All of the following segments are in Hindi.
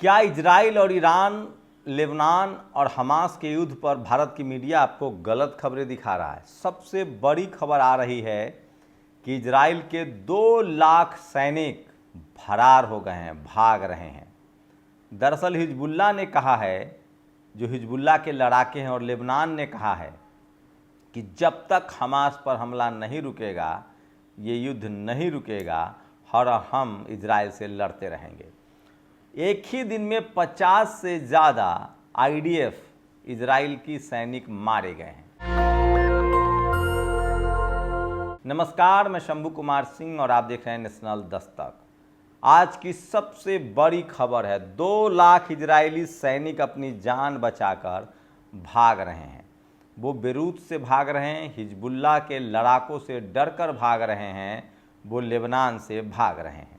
क्या इजराइल और ईरान, लेबनान और हमास के युद्ध पर भारत की मीडिया आपको गलत खबरें दिखा रहा है? सबसे बड़ी खबर आ रही है कि इजराइल के 2 लाख सैनिक फरार हो गए हैं, भाग रहे हैं। दरअसल हिजबुल्लाह ने कहा है, जो हिजबुल्लाह के लड़ाके हैं, और लेबनान ने कहा है कि जब तक हमास पर हमला नहीं रुकेगा, ये युद्ध नहीं रुकेगा और हम इजराइल से लड़ते रहेंगे। एक ही दिन में 50 से ज़्यादा आईडीएफ इजराइल की सैनिक मारे गए हैं। नमस्कार, मैं शंभू कुमार सिंह और आप देख रहे हैं नेशनल दस्तक। आज की सबसे बड़ी खबर है, 2 लाख इजरायली सैनिक अपनी जान बचाकर भाग रहे हैं। वो बेरूत से भाग रहे हैं, हिजबुल्लाह के लड़ाकों से डरकर भाग रहे हैं, वो लेबनान से भाग रहे हैं।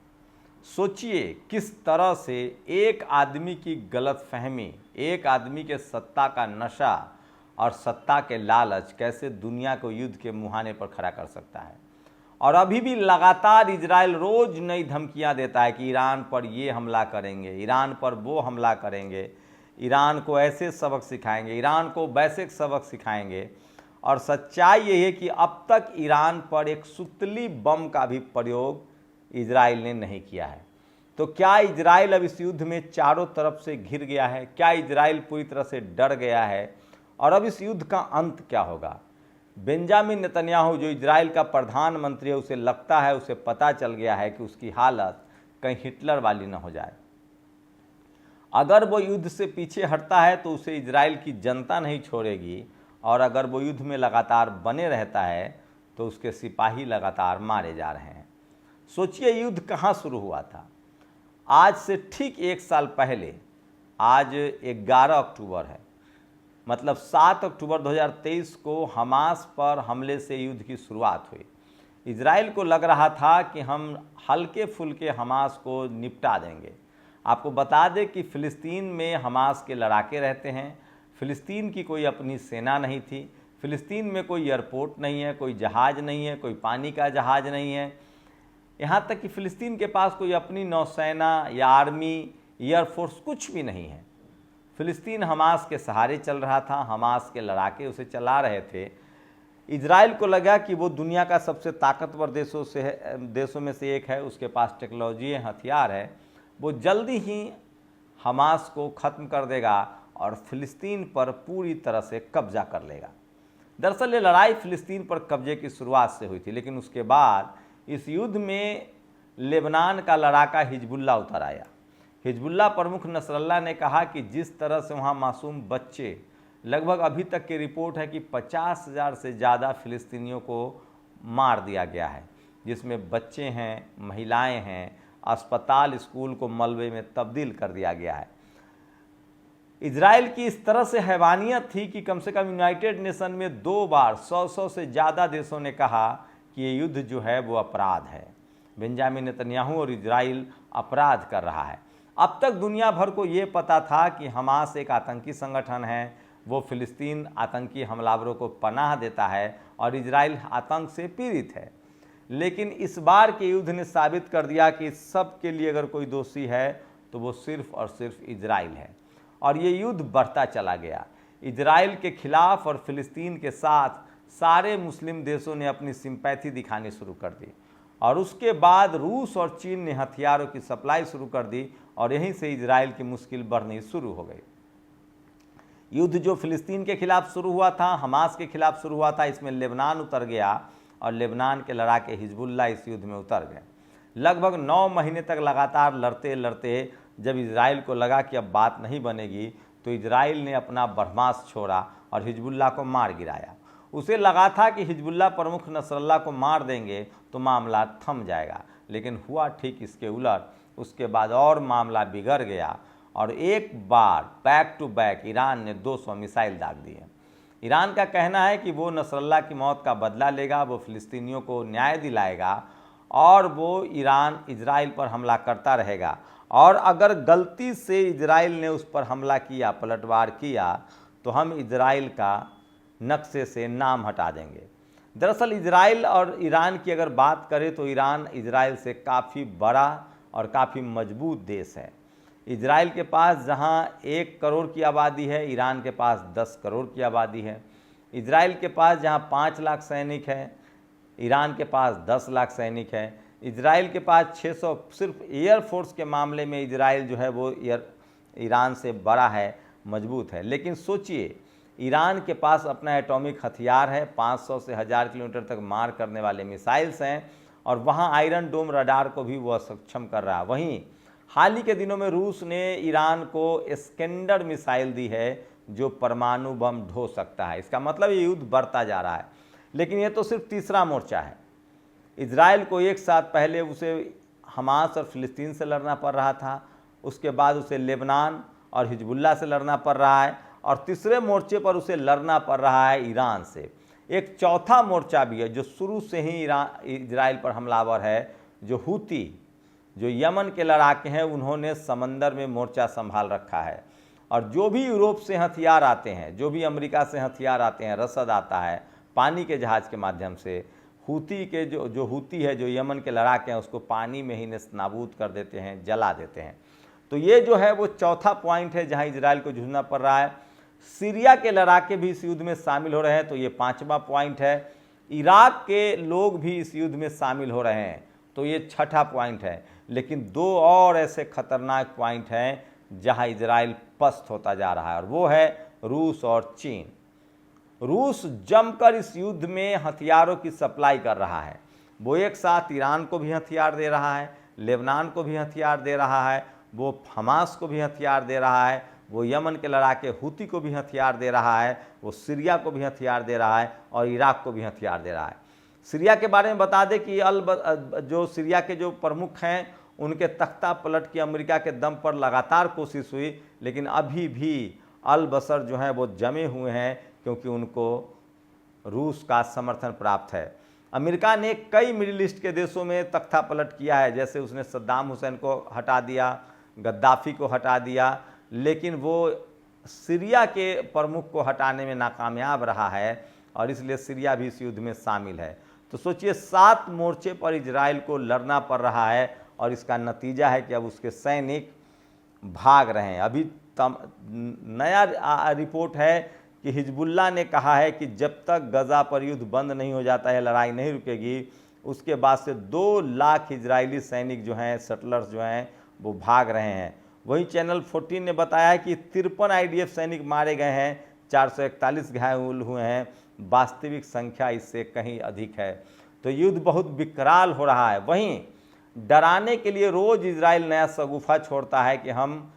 सोचिए किस तरह से एक आदमी की गलतफहमी, एक आदमी के सत्ता का नशा और सत्ता के लालच कैसे दुनिया को युद्ध के मुहाने पर खड़ा कर सकता है। और अभी भी लगातार इजराइल रोज नई धमकियां देता है कि ईरान पर ये हमला करेंगे, ईरान पर वो हमला करेंगे, ईरान को ऐसे सबक सिखाएंगे, ईरान को वैसे सबक सिखाएंगे। और सच्चाई यही है कि अब तक ईरान पर एक सुतली बम का भी प्रयोग इजराइल ने नहीं किया है। तो क्या इजराइल अब इस युद्ध में चारों तरफ से घिर गया है? क्या इजराइल पूरी तरह से डर गया है? और अब इस युद्ध का अंत क्या होगा? बेंजामिन नेतन्याहू, जो इजराइल का प्रधानमंत्री है, उसे लगता है, उसे पता चल गया है कि उसकी हालत कहीं हिटलर वाली न हो जाए। अगर वो युद्ध से पीछे हटता है तो उसे इजराइल की जनता नहीं छोड़ेगी, और अगर वो युद्ध में लगातार बने रहता है तो उसके सिपाही लगातार मारे जा रहे हैं। सोचिए युद्ध कहाँ शुरू हुआ था। आज से ठीक 1 साल पहले, आज 11 अक्टूबर है, मतलब 7 अक्टूबर 2023 को हमास पर हमले से युद्ध की शुरुआत हुई। इजराइल को लग रहा था कि हम हल्के फुल्के हमास को निपटा देंगे। आपको बता दें कि फ़िलिस्तीन में हमास के लड़ाके रहते हैं। फ़िलिस्तीन की कोई अपनी सेना नहीं थी, फ़िलिस्तीन में कोई एयरपोर्ट नहीं है, कोई जहाज़ नहीं है, कोई पानी का जहाज़ नहीं है। यहाँ तक कि फ़िलिस्तीन के पास कोई अपनी नौसेना या आर्मी, एयरफोर्स कुछ भी नहीं है। फ़िलिस्तीन हमास के सहारे चल रहा था, हमास के लड़ाके उसे चला रहे थे। इजराइल को लगा कि वो दुनिया का सबसे ताकतवर देशों में से एक है, उसके पास टेक्नोलॉजी है, हथियार है, वो जल्दी ही हमास को ख़त्म कर देगा और फ़िलिस्तीन पर पूरी तरह से कब्जा कर लेगा। दरअसल ये लड़ाई फ़िलिस्तीन पर कब्जे की शुरुआत से हुई थी, लेकिन उसके बाद इस युद्ध में लेबनान का लड़ाका हिजबुल्लाह उतर आया। हिजबुल्लाह प्रमुख नसरल्लाह ने कहा कि जिस तरह से वहाँ मासूम बच्चे, लगभग अभी तक की रिपोर्ट है कि 50,000 से ज़्यादा फ़िलिस्तीनियों को मार दिया गया है, जिसमें बच्चे हैं, महिलाएं हैं, अस्पताल, स्कूल को मलबे में तब्दील कर दिया गया है। इजराइल की इस तरह से हैवानियत थी कि कम से कम यूनाइटेड नेशन में 2 बार 100 से ज़्यादा देशों ने कहा कि ये युद्ध जो है वो अपराध है। बेंजामिन नेतन्याहू और इजराइल अपराध कर रहा है। अब तक दुनिया भर को ये पता था कि हमास एक आतंकी संगठन है, वो फ़िलिस्तीन आतंकी हमलावरों को पनाह देता है और इजराइल आतंक से पीड़ित है। लेकिन इस बार के युद्ध ने साबित कर दिया कि इस सब के लिए अगर कोई दोषी है तो वो सिर्फ और सिर्फ इजराइल है। और ये युद्ध बढ़ता चला गया। इजराइल के खिलाफ और फ़िलिस्तीन के साथ सारे मुस्लिम देशों ने अपनी सिंपैथी दिखानी शुरू कर दी, और उसके बाद रूस और चीन ने हथियारों की सप्लाई शुरू कर दी, और यहीं से इजराइल की मुश्किल बढ़नी शुरू हो गई। युद्ध जो फ़िलिस्तीन के खिलाफ शुरू हुआ था, हमास के खिलाफ शुरू हुआ था, इसमें लेबनान उतर गया और लेबनान के लड़ाके हिजबुल्लाह इस युद्ध में उतर गए। लगभग 9 महीने तक लगातार लड़ते लड़ते जब इजराइल को लगा कि अब बात नहीं बनेगी, तो इजराइल ने अपना बर्मास छोड़ा और हिजबुल्लाह को मार गिराया। उसे लगा था कि हिजबुल्लाह प्रमुख नसरल्लाह को मार देंगे तो मामला थम जाएगा, लेकिन हुआ ठीक इसके उलट। उसके बाद और मामला बिगड़ गया और एक बार बैक टू बैक ईरान ने 200 मिसाइल दाग दिए। ईरान का कहना है कि वो नसरल्लाह की मौत का बदला लेगा, वो फ़िलिस्तीनियों को न्याय दिलाएगा और वो इजराइल पर हमला करता रहेगा। और अगर गलती से इजराइल ने उस पर हमला किया, पलटवार किया, तो हम इजराइल का नक्शे से नाम हटा देंगे। दरअसल इजराइल और ईरान की अगर बात करें तो ईरान इजराइल से काफ़ी बड़ा और काफ़ी मजबूत देश है। इजराइल के पास जहां 1 करोड़ की आबादी है, ईरान के पास 10 करोड़ की आबादी है। इजराइल के पास जहां 5 लाख सैनिक हैं, ईरान के पास 10 लाख सैनिक हैं। इजराइल के पास 600, सिर्फ एयरफोर्स के मामले में इजराइल जो है वो ईरान से बड़ा है, मजबूत है। लेकिन सोचिए, ईरान के पास अपना एटॉमिक हथियार है, 500 से 1000 किलोमीटर तक मार करने वाले मिसाइल्स हैं, और वहाँ आयरन डोम रडार को भी वह सक्षम कर रहा है। वहीं हाल ही के दिनों में रूस ने ईरान को इस्कंदर मिसाइल दी है जो परमाणु बम ढो सकता है। इसका मतलब ये युद्ध बढ़ता जा रहा है। लेकिन ये तो सिर्फ तीसरा मोर्चा है। इजराइल को एक साथ पहले उसे हमास और फिलिस्तीन से लड़ना पड़ रहा था, उसके बाद उसे लेबनान और हिजबुल्लाह से लड़ना पड़ रहा है, और तीसरे मोर्चे पर उसे लड़ना पड़ रहा है ईरान से। एक चौथा मोर्चा भी है जो शुरू से ही इजराइल पर हमलावर है, जो हूती, जो यमन के लड़ाके हैं, उन्होंने समंदर में मोर्चा संभाल रखा है। और जो भी यूरोप से हथियार आते हैं, जो भी अमेरिका से हथियार आते हैं, रसद आता है पानी के जहाज़ के माध्यम से, हूती के जो हूती है, जो यमन के लड़ाके हैं, उसको पानी में ही नाबूद कर देते हैं, जला देते हैं। तो ये जो है वो चौथा पॉइंट है जहां इजराइल को जूझना पड़ रहा है। सीरिया के लड़ाके भी इस युद्ध में शामिल हो रहे हैं, तो ये 5वां पॉइंट है। इराक के लोग भी इस युद्ध में शामिल हो रहे हैं, तो ये 6ठा पॉइंट है। लेकिन 2 और ऐसे खतरनाक पॉइंट हैं जहां इजराइल पस्त होता जा रहा है, और वो है रूस और चीन। रूस जमकर इस युद्ध में हथियारों की सप्लाई कर रहा है। वो एक साथ ईरान को भी हथियार दे रहा है, लेबनान को भी हथियार दे रहा है, वो हमास को भी हथियार दे रहा है, वो यमन के लड़ाके हूती को भी हथियार दे रहा है, वो सीरिया को भी हथियार दे रहा है, और इराक को भी हथियार दे रहा है। सीरिया के बारे में बता दें कि जो सीरिया के जो प्रमुख हैं, उनके तख्ता पलट की अमेरिका के दम पर लगातार कोशिश हुई, लेकिन अभी भी अल बसर जो हैं वो जमे हुए हैं, क्योंकि उनको रूस का समर्थन प्राप्त है। अमेरिका ने कई मिडिल ईस्ट के देशों में तख्ता पलट किया है, जैसे उसने सद्दाम हुसैन को हटा दिया, गद्दाफी को हटा दिया, लेकिन वो सीरिया के प्रमुख को हटाने में नाकामयाब रहा है, और इसलिए सीरिया भी इस युद्ध में शामिल है। तो सोचिए, 7 मोर्चे पर इजराइल को लड़ना पड़ रहा है, और इसका नतीजा है कि अब उसके सैनिक भाग रहे हैं। अभी नया रिपोर्ट है कि हिजबुल्लाह ने कहा है कि जब तक गजा पर युद्ध बंद नहीं हो जाता है, लड़ाई नहीं रुकेगी, उसके बाद से 2 लाख इजरायली सैनिक जो हैं, सेटलर्स जो हैं, वो भाग रहे हैं। वहीं चैनल 14 ने बताया है कि 53 IDF सैनिक मारे गए हैं, 441 घायल हुए हैं। वास्तविक संख्या इससे कहीं अधिक है। तो युद्ध बहुत विकराल हो रहा है। वहीं डराने के लिए रोज इजराइल नया शगुफा छोड़ता है कि हम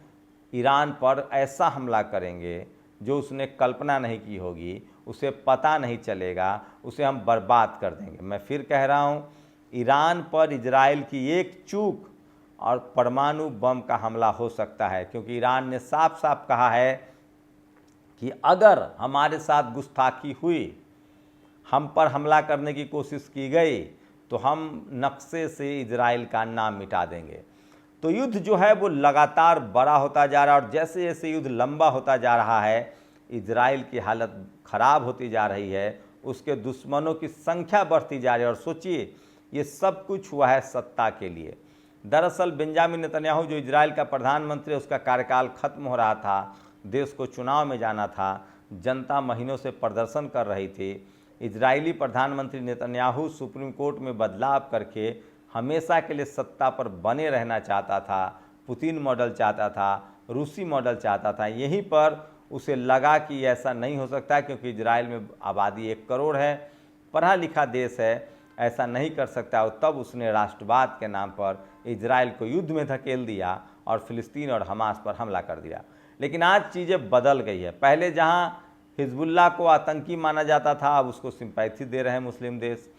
ईरान पर ऐसा हमला करेंगे जो उसने कल्पना नहीं की होगी, उसे पता नहीं चलेगा, उसे हम बर्बाद कर देंगे। मैं फिर कह रहा हूँ, ईरान पर इजराइल की एक चूक और परमाणु बम का हमला हो सकता है, क्योंकि ईरान ने साफ साफ कहा है कि अगर हमारे साथ गुस्ताखी हुई, हम पर हमला करने की कोशिश की गई, तो हम नक्शे से इजराइल का नाम मिटा देंगे। तो युद्ध जो है वो लगातार बड़ा होता जा रहा है, और जैसे जैसे युद्ध लंबा होता जा रहा है, इजराइल की हालत ख़राब होती जा रही है, उसके दुश्मनों की संख्या बढ़ती जा रही है। और सोचिए, ये सब कुछ हुआ है सत्ता के लिए। दरअसल बेंजामिन नेतन्याहू जो इजराइल का प्रधानमंत्री, उसका कार्यकाल खत्म हो रहा था, देश को चुनाव में जाना था, जनता महीनों से प्रदर्शन कर रही थी। इजरायली प्रधानमंत्री नेतन्याहू सुप्रीम कोर्ट में बदलाव करके हमेशा के लिए सत्ता पर बने रहना चाहता था। पुतिन मॉडल चाहता था, रूसी मॉडल चाहता था। यहीं पर उसे लगा कि ऐसा नहीं हो सकता, क्योंकि इजराइल में आबादी 1 करोड़ है, पढ़ा लिखा देश है, ऐसा नहीं कर सकता। और तब उसने राष्ट्रवाद के नाम पर इजराइल को युद्ध में धकेल दिया और फिलिस्तीन और हमास पर हमला कर दिया। लेकिन आज चीज़ें बदल गई है। पहले जहां हिजबुल्लाह को आतंकी माना जाता था, अब उसको सिंपैथी दे रहे हैं मुस्लिम देश।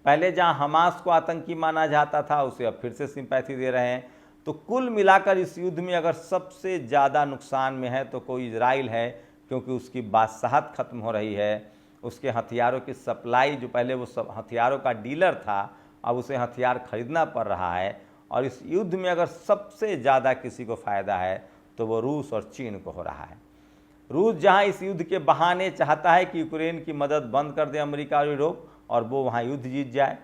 पहले जहां हमास को आतंकी माना जाता था, उसे अब फिर से सिंपैथी दे रहे हैं। तो कुल मिलाकर इस युद्ध में अगर सबसे ज़्यादा नुकसान में है तो कोई इजराइल है, क्योंकि उसकी बादशाहत खत्म हो रही है। उसके हथियारों की सप्लाई, जो पहले वो सब हथियारों का डीलर था, अब उसे हथियार खरीदना पड़ रहा है। और इस युद्ध में अगर सबसे ज़्यादा किसी को फ़ायदा है तो वो रूस और चीन को हो रहा है। रूस जहां इस युद्ध के बहाने चाहता है कि यूक्रेन की मदद बंद कर दे अमेरिका और यूरोप, और वो वहां युद्ध जीत जाए।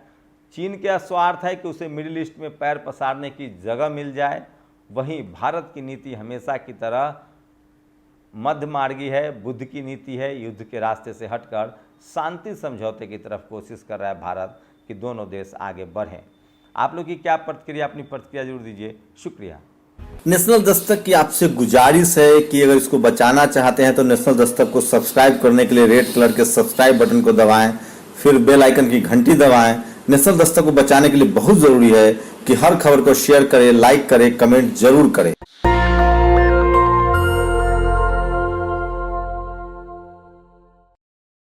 चीन का स्वार्थ है कि उसे मिडिल ईस्ट में पैर पसारने की जगह मिल जाए, वहीं भारत की नीति हमेशा की तरह मध्यमार्गी है, बुद्ध की नीति है। युद्ध के रास्ते से हटकर शांति समझौते की तरफ कोशिश कर रहा है भारत कि दोनों देश आगे बढ़ें। आप लोग की क्या प्रतिक्रिया, अपनी प्रतिक्रिया जरूर दीजिए। शुक्रिया। नेशनल दस्तक की आपसे गुजारिश है कि अगर इसको बचाना चाहते हैं तो नेशनल दस्तक को सब्सक्राइब करने के लिए रेड कलर के सब्सक्राइब बटन को दबाएं, फिर बेल आइकन की घंटी दबाएं। नेशनल दस्तक को बचाने के लिए बहुत जरूरी है कि हर खबर को शेयर करें, लाइक करें, कमेंट जरूर करें।